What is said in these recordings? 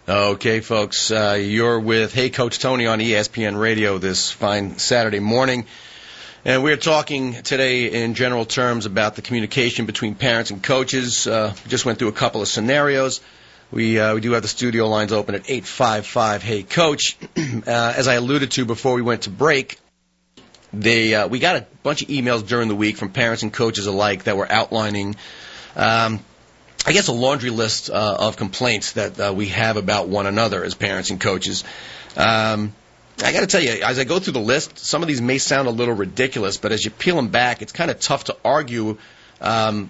Okay, folks, you're with Hey Coach Tony on ESPN Radio this fine Saturday morning. And we're talking today in general terms about the communication between parents and coaches. Just went through a couple of scenarios. We do have the studio lines open at 855-HEY-COACH. As I alluded to before we went to break, we got a bunch of emails during the week from parents and coaches alike that were outlining I guess a laundry list of complaints that we have about one another as parents and coaches. I got to tell you, as I go through the list, some of these may sound a little ridiculous, but as you peel them back, it's kind of tough to argue and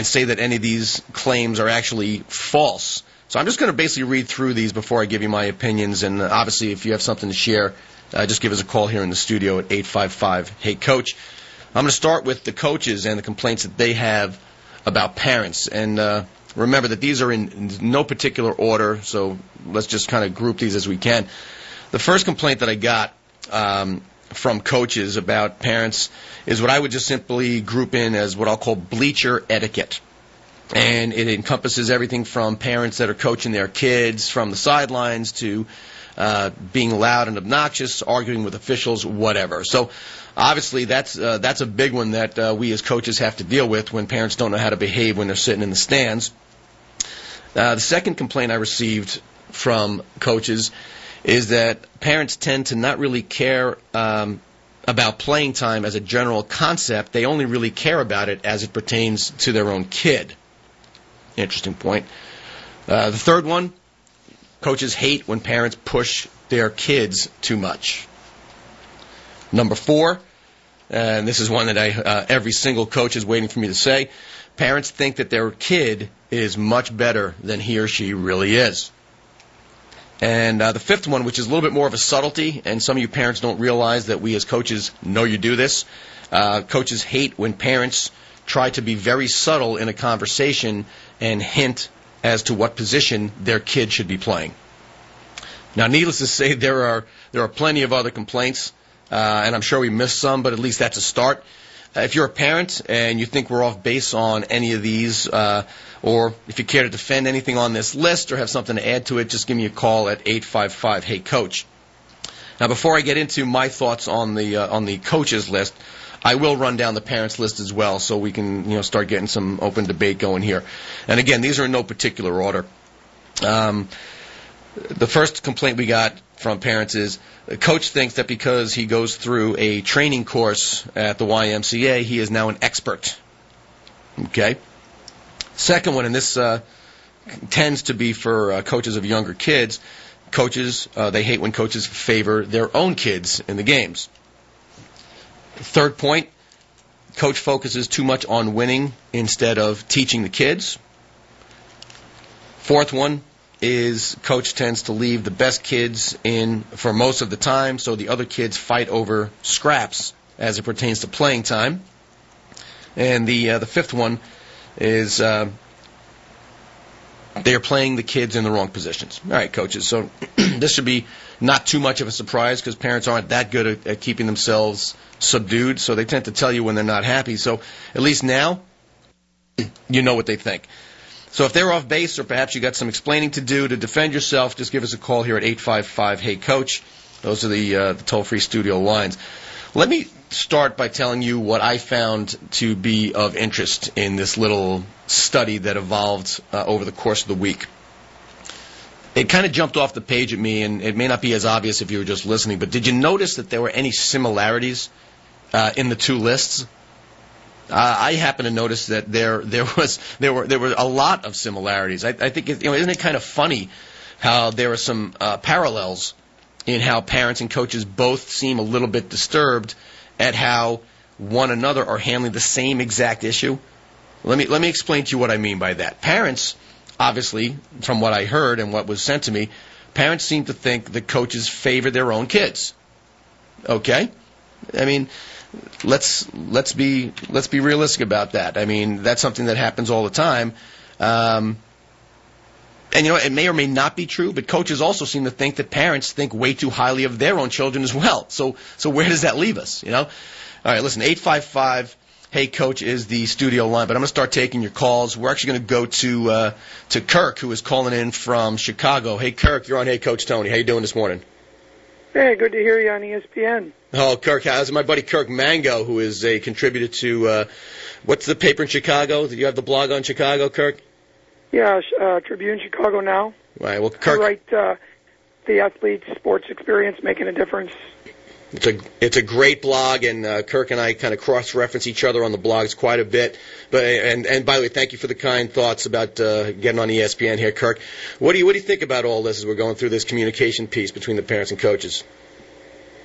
say that any of these claims are actually false. So I'm just going to basically read through these before I give you my opinions, and obviously if you have something to share, just give us a call here in the studio at 855-HEY-COACH. I'm going to start with the coaches and the complaints that they have about parents. And remember that these are in no particular order, so let's just kind of group these as we can. The first complaint that I got from coaches about parents is what I would just simply group in as what I'll call bleacher etiquette. And it encompasses everything from parents that are coaching their kids from the sidelines to being loud and obnoxious, arguing with officials, whatever. So obviously that's a big one that we as coaches have to deal with when parents don't know how to behave when they're sitting in the stands. The second complaint I received from coaches is that parents tend to not really care about playing time as a general concept. They only really care about it as it pertains to their own kid. Interesting point. The third one, coaches hate when parents push their kids too much. Number 4, and this is one that every single coach is waiting for me to say, parents think that their kid is much better than he or she really is. And the fifth one, which is a little bit more of a subtlety, and some of you parents don't realize that we as coaches know you do this. Coaches hate when parents try to be very subtle in a conversation and hint as to what position their kid should be playing. Now, needless to say, there are plenty of other complaints, and I'm sure we missed some, but at least that's a start. If you're a parent and you think we're off base on any of these, or if you care to defend anything on this list or have something to add to it, just give me a call at 855-HEY-COACH. Now, before I get into my thoughts on the coaches list, I will run down the parents list as well, so we can start getting some open debate going here. And again, these are in no particular order. The first complaint we got from parents is the coach thinks that because he goes through a training course at the YMCA, he is now an expert. Okay. Second one, and this tends to be for coaches of younger kids. Coaches, they hate when coaches favor their own kids in the games. Third point, coach focuses too much on winning instead of teaching the kids. Fourth one is coach tends to leave the best kids in for most of the time, so the other kids fight over scraps as it pertains to playing time. And the fifth one is they are playing the kids in the wrong positions. All right, coaches, so this should be not too much of a surprise because parents aren't that good at keeping themselves subdued, so they tend to tell you when they're not happy. So at least now you know what they think. So if they're off base or perhaps you got some explaining to do to defend yourself, just give us a call here at 855-HEY-COACH. Those are the toll-free studio lines. Let me start by telling you what I found to be of interest in this little study that evolved over the course of the week. It kind of jumped off the page at me, and it may not be as obvious if you were just listening, but did you notice that there were any similarities in the two lists? I happen to notice that there were a lot of similarities. I think isn't it kind of funny how there are some parallels in how parents and coaches both seem a little bit disturbed at how one another are handling the same exact issue. Let me explain to you what I mean by that. Parents, obviously, from what I heard and what was sent to me, parents seem to think that coaches favor their own kids. Okay? I mean, let's be realistic about that. I mean, that's something that happens all the time. And it may or may not be true, but coaches also seem to think that parents think way too highly of their own children as well. So where does that leave us? All right, listen, Hey Coach is the studio line, but I'm going to start taking your calls. We're actually going to go to Kirk, who is calling in from Chicago. Hey Kirk, you're on Hey Coach Tony. How you doing this morning? Hey, good to hear you on ESPN. Oh, Kirk, how's my buddy Kirk Mango, who is a contributor to, what's the paper in Chicago? Do you have the blog on Chicago, Kirk? Yeah, Tribune Chicago Now. Right, well, Kirk, I write the Athlete's Sports Experience, Making a Difference. It's a great blog, and Kirk and I kind of cross-reference each other on the blogs quite a bit. But and by the way, thank you for the kind thoughts about getting on ESPN here, Kirk. What do you think about all this as we're going through this communication piece between the parents and coaches?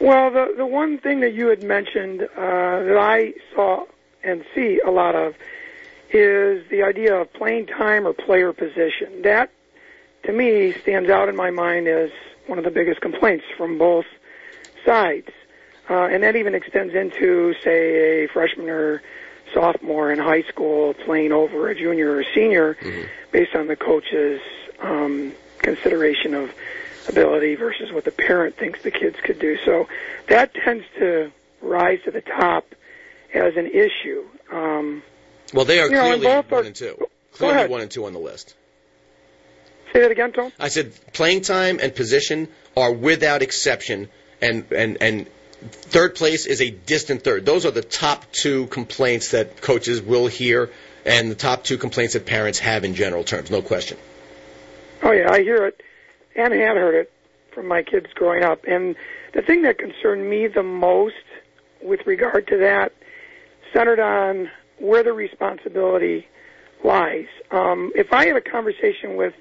Well, the one thing that you had mentioned that I saw and see a lot of is the idea of playing time or player position. That, to me, stands out in my mind as one of the biggest complaints from both sides. And that even extends into, say, a freshman or sophomore in high school playing over a junior or senior based on the coach's consideration of ability versus what the parent thinks the kids could do. So that tends to rise to the top as an issue. Well, they are clearly 1 and 2. Clearly 1 and 2 on the list. Say that again, Tom? I said playing time and position are without exception, and third place is a distant third. Those are the top 2 complaints that coaches will hear, and the top 2 complaints that parents have in general terms, no question. Oh, yeah, I hear it, and had heard it from my kids growing up. And the thing that concerned me the most with regard to that centered on where the responsibility lies. If I had a conversation with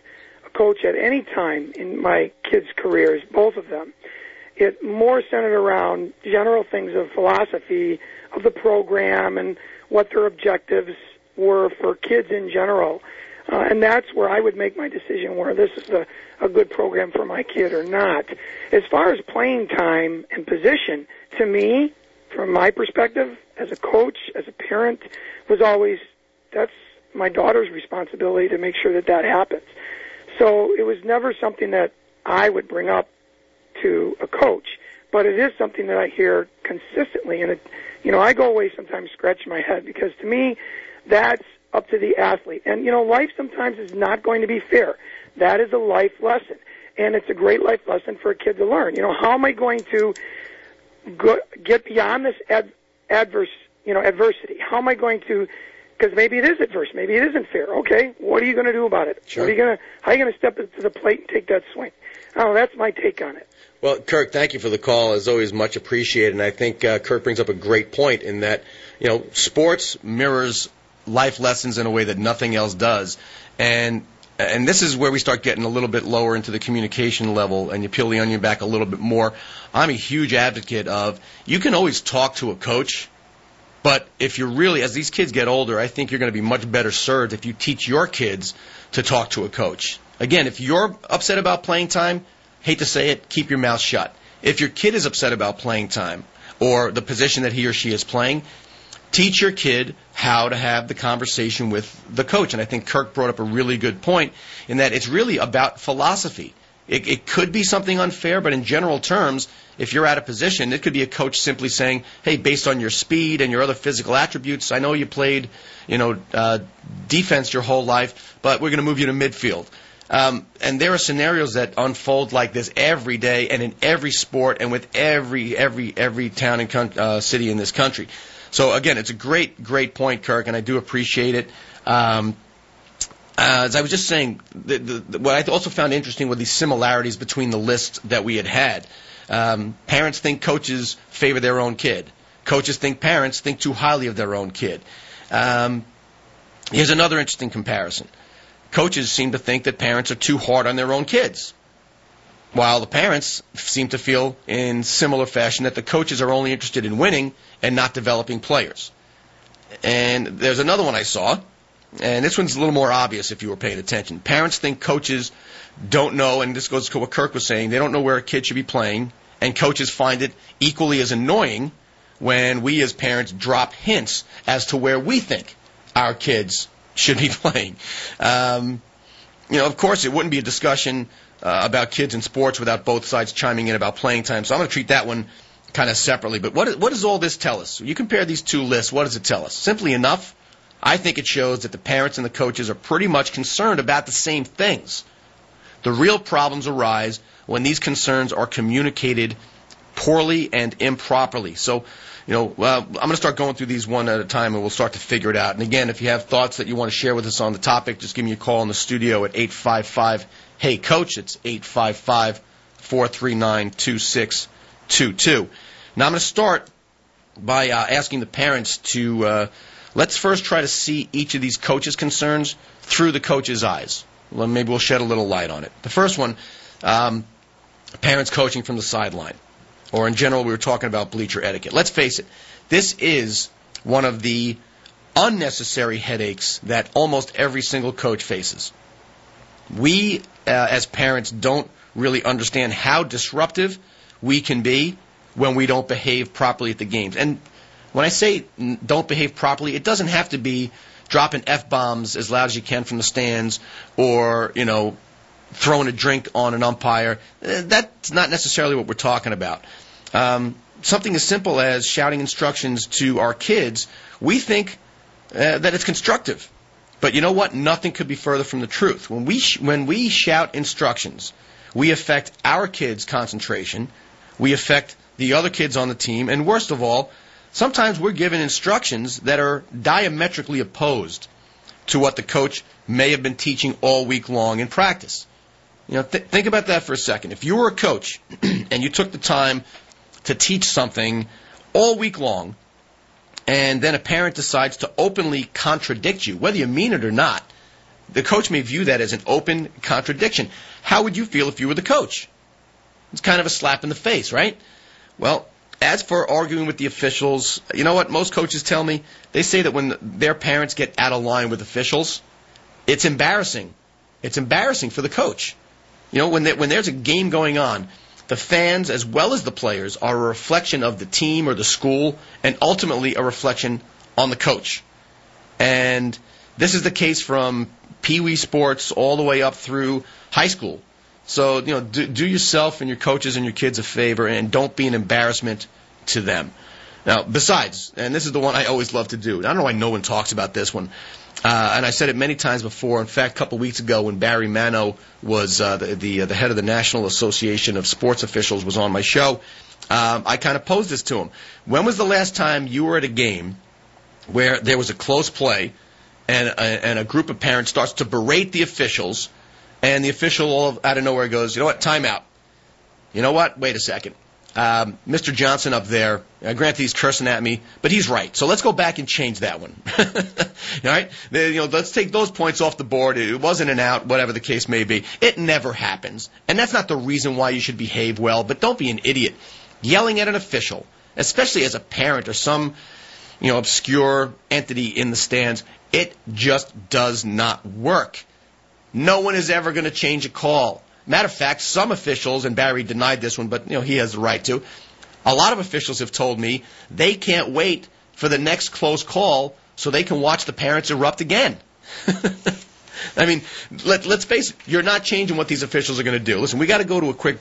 a coach at any time in my kids' careers, both of them, it more centered around general things of philosophy of the program and what their objectives were for kids in general. And that's where I would make my decision where this is a good program for my kid or not. As far as playing time and position, to me, from my perspective, as a coach, as a parent, was always, that's my daughter's responsibility to make sure that that happens. So it was never something that I would bring up to a coach, but it is something that I hear consistently. And, I go away sometimes scratching my head because to me, that's up to the athlete. And, life sometimes is not going to be fair. That is a life lesson. And it's a great life lesson for a kid to learn. How am I going to get beyond this adversity? How am I going to, because maybe it is adverse, maybe it isn't fair. Okay, what are you going to do about it? Sure. How are you going to step into the plate and take that swing? Oh, that's my take on it. Well, Kirk, thank you for the call. As always, much appreciated. And I think Kirk brings up a great point in that, sports mirrors life lessons in a way that nothing else does. And this is where we start getting a little bit lower into the communication level, and you peel the onion back a little bit more. I'm a huge advocate of you can always talk to a coach, but if you're really, as these kids get older, I think you're going to be much better served if you teach your kids to talk to a coach. Again, if you're upset about playing time, hate to say it, keep your mouth shut. If your kid is upset about playing time or the position that he or she is playing, teach your kid how to have the conversation with the coach. And I think Kirk brought up a really good point in that it's really about philosophy. It could be something unfair, but in general terms, if you're out of position, it could be a coach simply saying, hey, based on your speed and your other physical attributes, I know you played defense your whole life, but we're going to move you to midfield. And there are scenarios that unfold like this every day and in every sport and with every town and city in this country. So, again, it's a great point, Kirk, and I do appreciate it. As I was just saying, what I also found interesting were the similarities between the lists that we had. Parents think coaches favor their own kid. Coaches think parents think too highly of their own kid. Here's another interesting comparison. Coaches seem to think that parents are too hard on their own kids, while the parents seem to feel in similar fashion that the coaches are only interested in winning and not developing players. And there's another one I saw, and this one's a little more obvious if you were paying attention. Parents think coaches don't know, and this goes to what Kirk was saying, they don't know where a kid should be playing, and coaches find it equally as annoying when we as parents drop hints as to where we think our kids should be playing. Of course, it wouldn't be a discussion about kids in sports without both sides chiming in about playing time, so I'm going to treat that one kind of separately. But what does all this tell us? You compare these two lists, what does it tell us? Simply enough, I think it shows that the parents and the coaches are pretty much concerned about the same things. The real problems arise when these concerns are communicated poorly and improperly. So, I'm going to start going through these one at a time, and we'll start to figure it out. And again, if you have thoughts that you want to share with us on the topic, just give me a call in the studio at 855-HEY-COACH. It's 855-439-2622. Now, I'm going to start by asking the parents to let's first try to see each of these coaches' concerns through the coach's eyes. Well, maybe we'll shed a little light on it. The first one, parents coaching from the sideline. Or in general, we were talking about bleacher etiquette. Let's face it, this is one of the unnecessary headaches that almost every single coach faces. We, as parents, don't really understand how disruptive we can be when we don't behave properly at the games. And when I say don't behave properly, it doesn't have to be dropping F-bombs as loud as you can from the stands or, throwing a drink on an umpire. That's not necessarily what we're talking about. Something as simple as shouting instructions to our kids, we think that it's constructive. But you know what? Nothing could be further from the truth. When we shout instructions, we affect our kids' concentration, we affect the other kids on the team, and worst of all, sometimes we're given instructions that are diametrically opposed to what the coach may have been teaching all week long in practice. Think about that for a second. If you were a coach and you took the time to teach something all week long, and then a parent decides to openly contradict you, whether you mean it or not, the coach may view that as an open contradiction. How would you feel if you were the coach? It's kind of a slap in the face, right? Well, as for arguing with the officials, you know what most coaches tell me? They say that when their parents get out of line with officials, it's embarrassing. It's embarrassing for the coach. When there's a game going on, the fans as well as the players are a reflection of the team or the school and ultimately a reflection on the coach. And this is the case from pee-wee sports all the way up through high school. So, do yourself and your coaches and your kids a favor and don't be an embarrassment to them. Now, besides, and this is the one I always love to do, I don't know why no one talks about this one, and I said it many times before. In fact, a couple weeks ago when Barry Mano was the head of the National Association of Sports Officials was on my show, I kind of posed this to him. When was the last time you were at a game where there was a close play and a group of parents starts to berate the officials, and the official all out of nowhere goes, you know what, timeout. You know what, wait a second. Mr. Johnson up there, granted he's cursing at me, but he's right. So let's go back and change that one. All right? Let's take those points off the board. It wasn't an out, whatever the case may be. It never happens. And that's not the reason why you should behave well, but don't be an idiot. Yelling at an official, especially as a parent or some, obscure entity in the stands, it just does not work. No one is ever going to change a call. Matter of fact, some officials, and Barry denied this one, but he has the right to, a lot of officials have told me they can't wait for the next close call so they can watch the parents erupt again. I mean, let's face it, you're not changing what these officials are going to do. Listen, we got to go to a quick